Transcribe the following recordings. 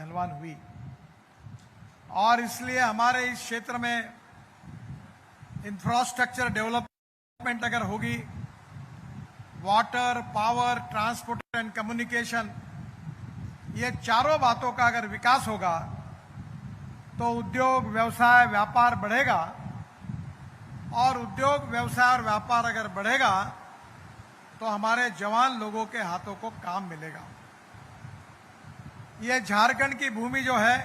ढलवान हुई और इसलिए हमारे इस क्षेत्र में इंफ्रास्ट्रक्चर डेवलपमेंट अगर होगी, water, power, transport and communication, ये चारों बातों का अगर विकास होगा तो उद्योग, व्यवसाय, व्यापार बढ़ेगा और उद्योग, व्यवसाय और व्यापार अगर बढ़ेगा तो हमारे जवान लोगों के हाथों को काम मिलेगा। ये झारखंड की भूमि जो है,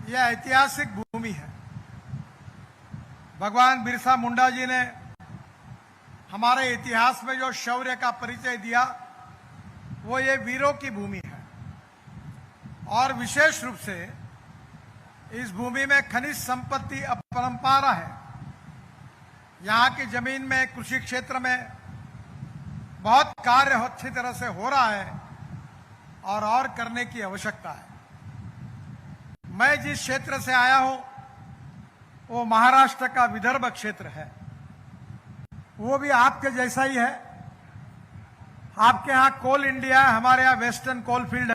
यह ऐतिहासिक भूमि है। भगवान बिरसा मुंडा जी ने हमारे इतिहास में जो शौर्य का परिचय दिया, वो ये वीरों की भूमि है और विशेष रूप से इस भूमि में खनिज संपत्ति अपरंपारा है। यहाँ की जमीन में, कृषि क्षेत्र में बहुत कार्य अच्छी तरह से हो रहा है और करने की आवश्यकता है। मैं जिस क्षेत्र से आया हूं वो महाराष्ट्र का विदर्भ क्षेत्र है। वो भी आपके जैसा ही है। आपके यहाँ कोल इंडिया है, हमारे यहाँ वेस्टर्न कोल फील्ड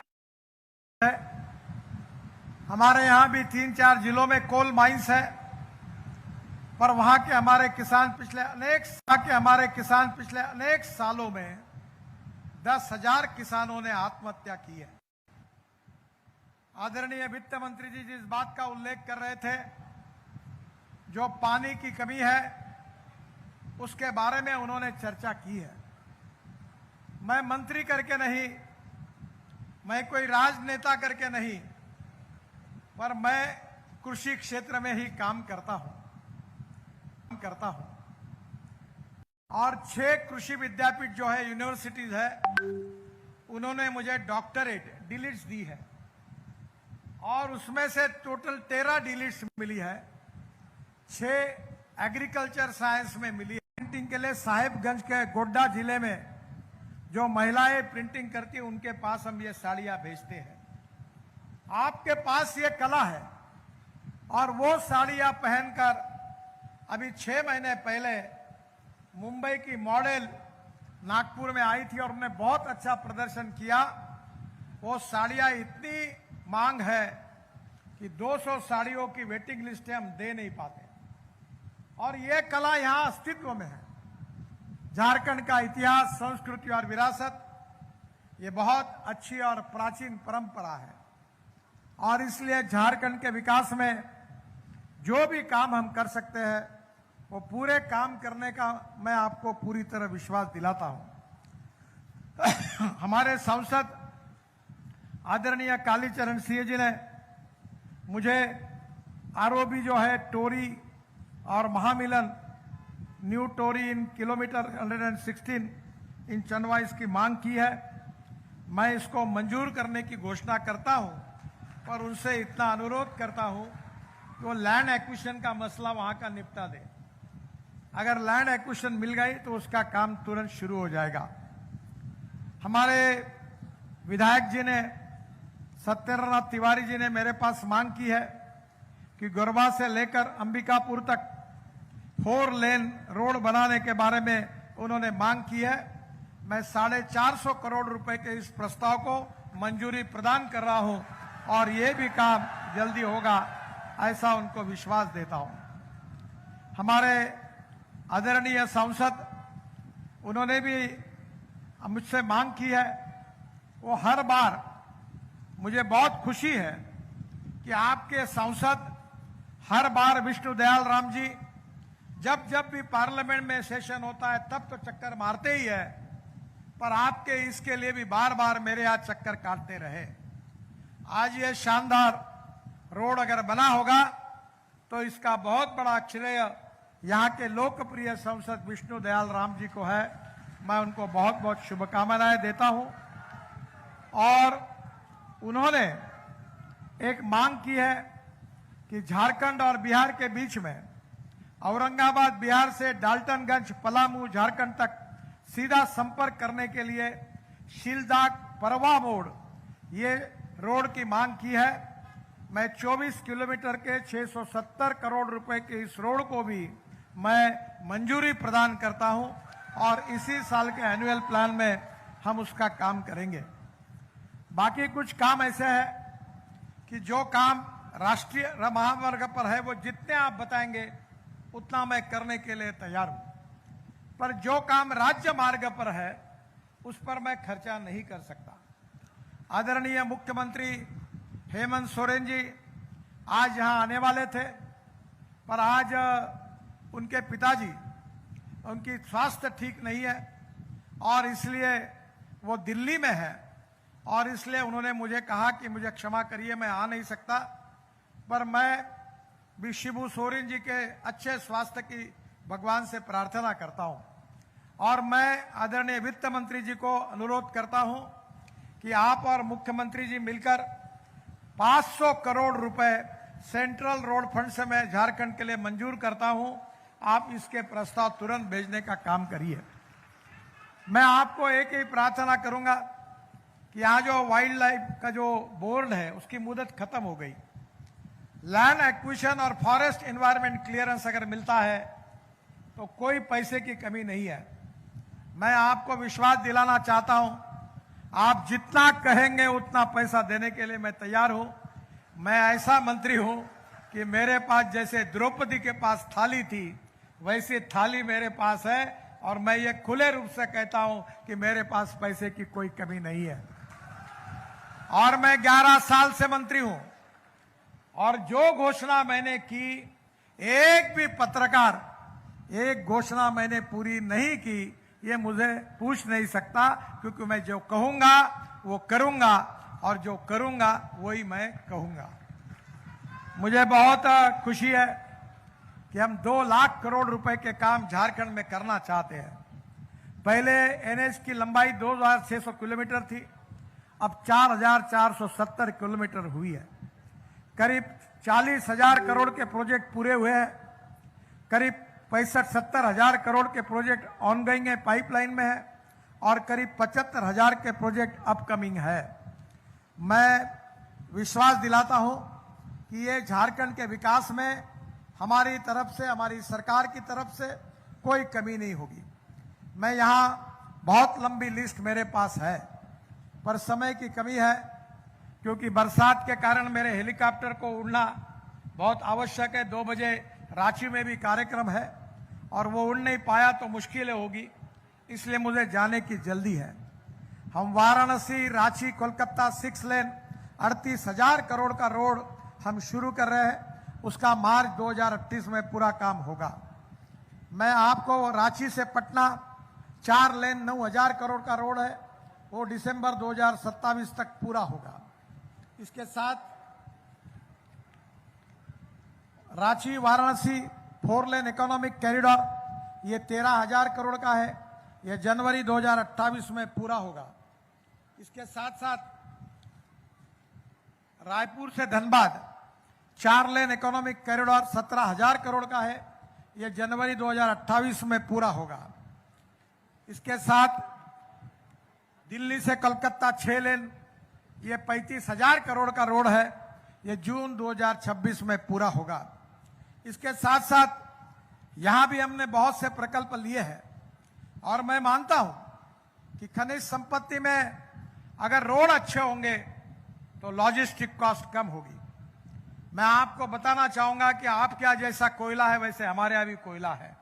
है। हमारे यहाँ भी 3-4 जिलों में कोल माइंस है, पर वहां के हमारे किसान पिछले अनेक सालों में 10,000 किसानों ने आत्महत्या की है। आदरणीय वित्त मंत्री जी जिस बात का उल्लेख कर रहे थे, जो पानी की कमी है, उसके बारे में उन्होंने चर्चा की है। मैं मंत्री करके नहीं, मैं कोई राजनेता करके नहीं, पर मैं कृषि क्षेत्र में ही काम करता हूं और 6 कृषि विद्यापीठ जो है, यूनिवर्सिटीज है, उन्होंने मुझे डॉक्टरेट डीलिट्स दी है और उसमें से टोटल 13 डीलिट्स मिली है। 6 एग्रीकल्चर साइंस में मिली है। प्रिंटिंग के लिए साहिबगंज के गोड्डा जिले में जो महिलाएं प्रिंटिंग करती हैं, उनके पास हम ये साड़ियां भेजते हैं। आपके पास ये कला है और वो साड़ियां पहनकर अभी 6 महीने पहले मुंबई की मॉडल नागपुर में आई थी और उन्होंने बहुत अच्छा प्रदर्शन किया। वो साड़ियां इतनी मांग है कि 200 साड़ियों की वेटिंग लिस्ट है, हम दे नहीं पाते। और ये कला यहां अस्तित्व में है। झारखंड का इतिहास, संस्कृति और विरासत, ये बहुत अच्छी और प्राचीन परंपरा है और इसलिए झारखंड के विकास में जो भी काम हम कर सकते हैं, वो पूरे काम करने का मैं आपको पूरी तरह विश्वास दिलाता हूं। हमारे सांसद आदरणीय कालीचरण सिंह जी ने मुझे आरओबी जो है टोरी और महामिलन न्यू टोरी इन किलोमीटर 116 इन चंदवा की मांग की है। मैं इसको मंजूर करने की घोषणा करता हूं, पर उनसे इतना अनुरोध करता हूं कि वो लैंड एक्विजिशन का मसला वहां का निपटा दे। अगर लैंड एक्विजिशन मिल गई तो उसका काम तुरंत शुरू हो जाएगा। हमारे विधायक जी ने, सत्येंद्रनाथ तिवारी जी ने मेरे पास मांग की है कि गोरबा से लेकर अंबिकापुर तक 4 लेन रोड बनाने के बारे में उन्होंने मांग की है। मैं 450 करोड़ रुपए के इस प्रस्ताव को मंजूरी प्रदान कर रहा हूं और ये भी काम जल्दी होगा, ऐसा उनको विश्वास देता हूं। हमारे आदरणीय सांसद, उन्होंने भी मुझसे मांग की है। वो हर बार, मुझे बहुत खुशी है कि आपके सांसद हर बार विष्णुदयाल राम जी जब जब भी पार्लियामेंट में सेशन होता है तब तो चक्कर मारते ही है, पर आपके इसके लिए भी बार बार मेरे यहाँ चक्कर काटते रहे। आज ये शानदार रोड अगर बना होगा तो इसका बहुत बड़ा श्रेय यहाँ के लोकप्रिय सांसद विष्णुदयाल राम जी को है। मैं उनको बहुत बहुत शुभकामनाएं देता हूं। और उन्होंने एक मांग की है कि झारखंड और बिहार के बीच में औरंगाबाद बिहार से डाल्टनगंज, पलामू, झारखंड तक सीधा संपर्क करने के लिए शीलदाग परवा मोड़ ये रोड की मांग की है। मैं 24 किलोमीटर के 670 करोड़ रुपए के इस रोड को भी मैं मंजूरी प्रदान करता हूं और इसी साल के एनुअल प्लान में हम उसका काम करेंगे। बाकी कुछ काम ऐसे है कि जो काम राष्ट्रीय महामार्ग पर है वो जितने आप बताएंगे उतना मैं करने के लिए तैयार हूं, पर जो काम राज्य मार्ग पर है उस पर मैं खर्चा नहीं कर सकता। आदरणीय मुख्यमंत्री हेमंत सोरेन जी आज यहां आने वाले थे, पर आज उनके पिताजी, उनकी स्वास्थ्य ठीक नहीं है और इसलिए वो दिल्ली में है, और इसलिए उन्होंने मुझे कहा कि मुझे क्षमा करिए मैं आ नहीं सकता, पर मैं भी शिबू सोरेन जी के अच्छे स्वास्थ्य की भगवान से प्रार्थना करता हूं। और मैं आदरणीय वित्त मंत्री जी को अनुरोध करता हूं कि आप और मुख्यमंत्री जी मिलकर 500 करोड़ रुपए सेंट्रल रोड फंड से मैं झारखंड के लिए मंजूर करता हूं, आप इसके प्रस्ताव तुरंत भेजने का काम करिए। मैं आपको एक ही प्रार्थना करूंगा कि यहाँ जो वाइल्ड लाइफ का जो बोर्ड है उसकी मुदत खत्म हो गई। लैंड एक्विजिशन और फॉरेस्ट एनवायरनमेंट क्लियरेंस अगर मिलता है तो कोई पैसे की कमी नहीं है। मैं आपको विश्वास दिलाना चाहता हूं, आप जितना कहेंगे उतना पैसा देने के लिए मैं तैयार हूं। मैं ऐसा मंत्री हूं कि मेरे पास जैसे द्रौपदी के पास थाली थी वैसी थाली मेरे पास है, और मैं ये खुले रूप से कहता हूं कि मेरे पास पैसे की कोई कमी नहीं है। और मैं 11 साल से मंत्री हूं और जो घोषणा मैंने की, एक भी पत्रकार एक घोषणा मैंने पूरी नहीं की ये मुझे पूछ नहीं सकता, क्योंकि मैं जो कहूंगा वो करूंगा और जो करूंगा वही मैं कहूंगा। मुझे बहुत खुशी है कि हम 2 लाख करोड़ रुपए के काम झारखंड में करना चाहते हैं। पहले एनएच की लंबाई 2600 किलोमीटर थी, अब 4470 किलोमीटर हुई है। करीब 40,000 करोड़ के प्रोजेक्ट पूरे हुए हैं, करीब 65-70 हजार करोड़ के प्रोजेक्ट ऑनगोइंग है, पाइपलाइन में है, और करीब 75,000 के प्रोजेक्ट अपकमिंग है। मैं विश्वास दिलाता हूं कि ये झारखंड के विकास में हमारी तरफ से, हमारी सरकार की तरफ से कोई कमी नहीं होगी। मैं यहां बहुत लंबी लिस्ट मेरे पास है, पर समय की कमी है, क्योंकि बरसात के कारण मेरे हेलीकॉप्टर को उड़ना बहुत आवश्यक है। 2 बजे रांची में भी कार्यक्रम है और वो उड़ नहीं पाया तो मुश्किलें होगी, इसलिए मुझे जाने की जल्दी है। हम वाराणसी, रांची, कोलकाता 6 लेन 38,000 करोड़ का रोड हम शुरू कर रहे हैं, उसका मार्च 2038 में पूरा काम होगा। मैं आपको रांची से पटना 4 लेन 9,000 करोड़ का रोड है, वो दिसंबर 2027 तक पूरा होगा। इसके साथ रांची वाराणसी 4 लेन इकोनॉमिक कॉरिडोर ये 13,000 करोड़ का है, ये जनवरी 2028 में पूरा होगा। इसके साथ साथ रायपुर से धनबाद 4 लेन इकोनॉमिक कॉरिडोर 17,000 करोड़ का है, ये जनवरी 2028 में पूरा होगा। इसके साथ दिल्ली से कलकत्ता 6 लेन ये 35,000 करोड़ का रोड है, ये जून 2026 में पूरा होगा। इसके साथ साथ यहां भी हमने बहुत से प्रकल्प लिए हैं, और मैं मानता हूं कि खनिज संपत्ति में अगर रोड अच्छे होंगे तो लॉजिस्टिक कॉस्ट कम होगी। मैं आपको बताना चाहूंगा कि आपके यहाँ जैसा कोयला है वैसे हमारे यहाँ भी कोयला है।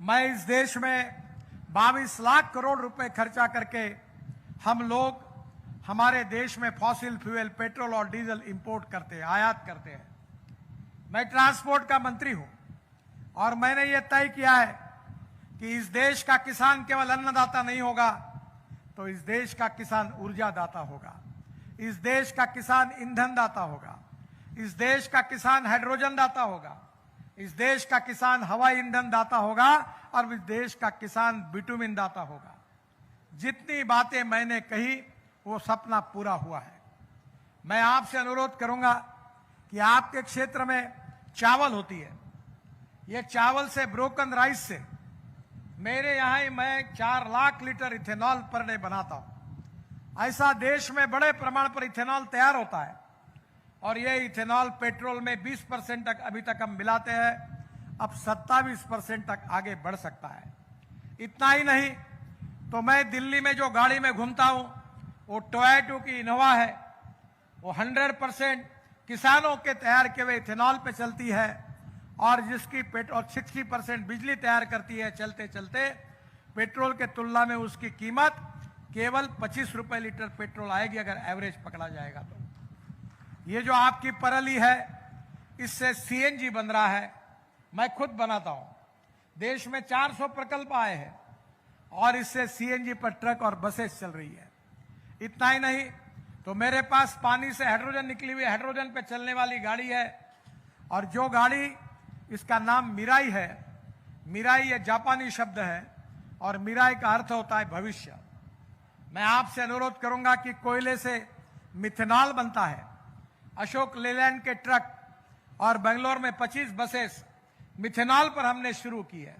मैं इस देश में 22 लाख करोड़ रुपए खर्चा करके हम लोग हमारे देश में फॉसिल फ्यूल पेट्रोल और डीजल इंपोर्ट करते हैं, आयात करते हैं। मैं ट्रांसपोर्ट का मंत्री हूं और मैंने ये तय किया है कि इस देश का किसान केवल अन्नदाता नहीं होगा, तो इस देश का किसान ऊर्जा दाता होगा, इस देश का किसान ईंधन दाता होगा, इस देश का किसान हाइड्रोजन दाता होगा, इस देश का किसान हवाई ईंधन दाता होगा, और इस देश का किसान बिटुमिन दाता होगा। जितनी बातें मैंने कही वो सपना पूरा हुआ है। मैं आपसे अनुरोध करूंगा कि आपके क्षेत्र में चावल होती है, ये चावल से ब्रोकन राइस से मेरे यहां ही मैं 4 lakh litre ethanol per day बनाता हूं। ऐसा देश में बड़े प्रमाण पर इथेनॉल तैयार होता है, और ये इथेनॉल पेट्रोल में 20% तक अभी तक हम मिलाते हैं, अब 27% तक आगे बढ़ सकता है। इतना ही नहीं तो मैं दिल्ली में जो गाड़ी में घूमता हूं वो टोयोटा की इनोवा है, वो 100% किसानों के तैयार किए हुए इथेनॉल पे चलती है और जिसकी पेट्रोल 60% बिजली तैयार करती है। चलते चलते पेट्रोल के तुलना में उसकी कीमत केवल 25 रुपए लीटर पेट्रोल आएगी अगर एवरेज पकड़ा जाएगा तो। ये जो आपकी परली है इससे सीएनजी बन रहा है, मैं खुद बनाता हूं। देश में 400 प्रकल्प आए हैं और इससे सीएनजी पर ट्रक और बसेस चल रही है। इतना ही नहीं तो मेरे पास पानी से हाइड्रोजन निकली हुई हाइड्रोजन पे चलने वाली गाड़ी है और जो गाड़ी, इसका नाम मिराई है। मिराई ये जापानी शब्द है और मिराई का अर्थ होता है भविष्य। मैं आपसे अनुरोध करूंगा कि कोयले से मिथेनॉल बनता है। अशोक लेलैंड के ट्रक और बेंगलोर में 25 बसेस मिथेनॉल पर हमने शुरू की है।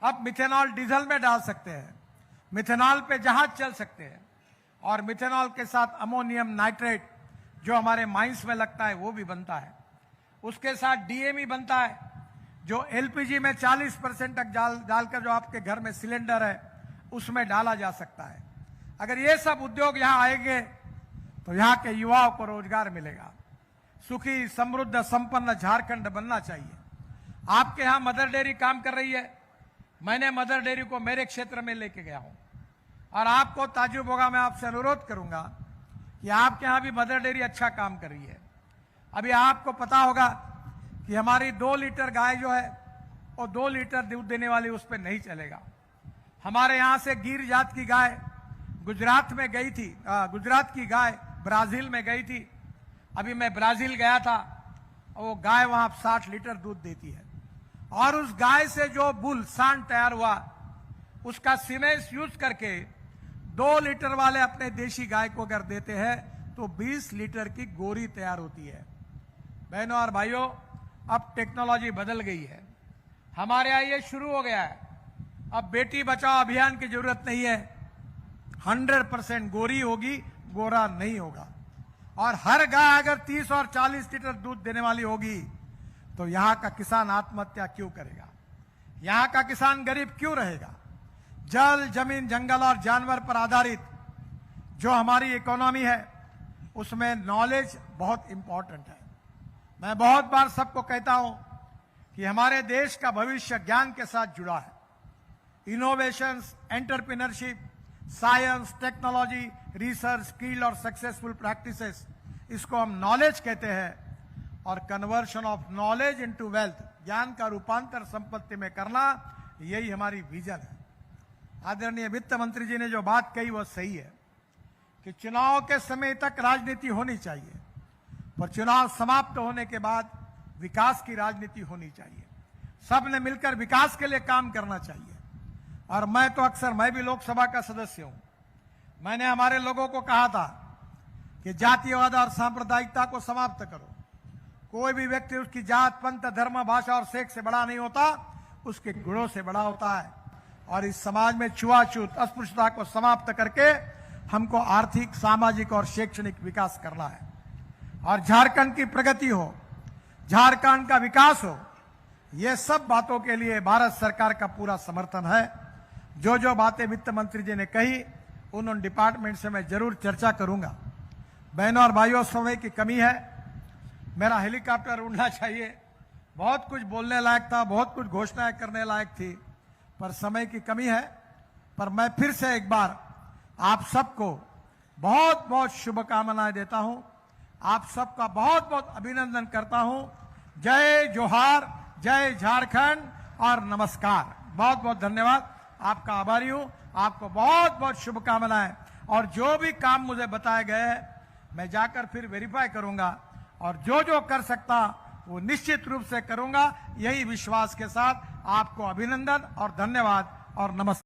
अब मिथेनॉल डीजल में डाल सकते हैं, मिथेनॉल पे जहाज चल सकते हैं और मिथेनॉल के साथ अमोनियम नाइट्रेट जो हमारे माइंस में लगता है वो भी बनता है। उसके साथ डीएमई बनता है जो एलपीजी में 40% तक डालकर जो आपके घर में सिलेंडर है उसमें डाला जा सकता है। अगर ये सब उद्योग यहां आएंगे तो यहां के युवाओं को रोजगार मिलेगा। सुखी, समृद्ध, संपन्न झारखंड बनना चाहिए। आपके यहां मदर डेयरी काम कर रही है। मैंने मदर डेयरी को मेरे क्षेत्र में लेके गया हूं और आपको ताजुब होगा, मैं आपसे अनुरोध करूंगा कि आपके यहां भी मदर डेयरी अच्छा काम कर रही है। अभी आपको पता होगा कि हमारी 2 लीटर गाय जो है वो 2 लीटर दूध देने वाली उस पर नहीं चलेगा। हमारे यहां से गिर जात की गाय गुजरात में गई थी, गुजरात की गाय ब्राजील में गई थी। अभी मैं ब्राजील गया था, वो गाय वहां 60 लीटर दूध देती है और उस गाय से जो बुल सांड तैयार हुआ उसका सीमेंस यूज करके 2 लीटर वाले अपने देशी गाय को अगर देते हैं तो 20 लीटर की गोरी तैयार होती है। बहनों और भाइयों, अब टेक्नोलॉजी बदल गई है। हमारे यहाँ ये शुरू हो गया है। अब बेटी बचाओ अभियान की जरूरत नहीं है। 100% गोरी होगी, गोरा नहीं होगा। और हर गाय अगर 30 और 40 लीटर दूध देने वाली होगी तो यहां का किसान आत्महत्या क्यों करेगा? यहां का किसान गरीब क्यों रहेगा? जल, जमीन, जंगल और जानवर पर आधारित जो हमारी इकोनॉमी है उसमें नॉलेज बहुत इंपॉर्टेंट है। मैं बहुत बार सबको कहता हूं कि हमारे देश का भविष्य ज्ञान के साथ जुड़ा है। Innovations, entrepreneurship, science, technology, research, skill और सक्सेसफुल प्रैक्टिसेस, इसको हम नॉलेज कहते हैं। और conversion of knowledge into wealth, ज्ञान का रूपांतर संपत्ति में करना, यही हमारी विजन है। आदरणीय वित्त मंत्री जी ने जो बात कही वो सही है कि चुनाव के समय तक राजनीति होनी चाहिए, पर चुनाव समाप्त होने के बाद विकास की राजनीति होनी चाहिए। सबने मिलकर विकास के लिए काम करना चाहिए। और मैं भी लोकसभा का सदस्य हूं। मैंने हमारे लोगों को कहा था कि जातिवाद और सांप्रदायिकता को समाप्त करो। कोई भी व्यक्ति उसकी जात, पंथ, धर्म, भाषा और सेक्स से बड़ा नहीं होता, उसके गुणों से बड़ा होता है। और इस समाज में छुआछूत, अस्पृश्यता को समाप्त करके हमको आर्थिक, सामाजिक और शैक्षणिक विकास करना है। और झारखंड की प्रगति हो, झारखंड का विकास हो, ये सब बातों के लिए भारत सरकार का पूरा समर्थन है। जो जो बातें वित्त मंत्री जी ने कही उन डिपार्टमेंट से मैं जरूर चर्चा करूंगा। बहनों और भाइयों, समय की कमी है, मेरा हेलीकॉप्टर उड़ना चाहिए। बहुत कुछ बोलने लायक था, बहुत कुछ घोषणाएं करने लायक थी, पर समय की कमी है। पर मैं फिर से एक बार आप सबको बहुत बहुत शुभकामनाएं देता हूं। आप सबका बहुत बहुत अभिनंदन करता हूं। जय जोहार, जय झारखंड और नमस्कार। बहुत बहुत धन्यवाद, आपका आभारी हूं। आपको बहुत बहुत शुभकामनाएं। और जो भी काम मुझे बताए गए हैं मैं जाकर फिर वेरीफाई करूंगा और जो जो कर सकता वो निश्चित रूप से करूंगा। यही विश्वास के साथ आपको अभिनंदन और धन्यवाद और नमस्कार।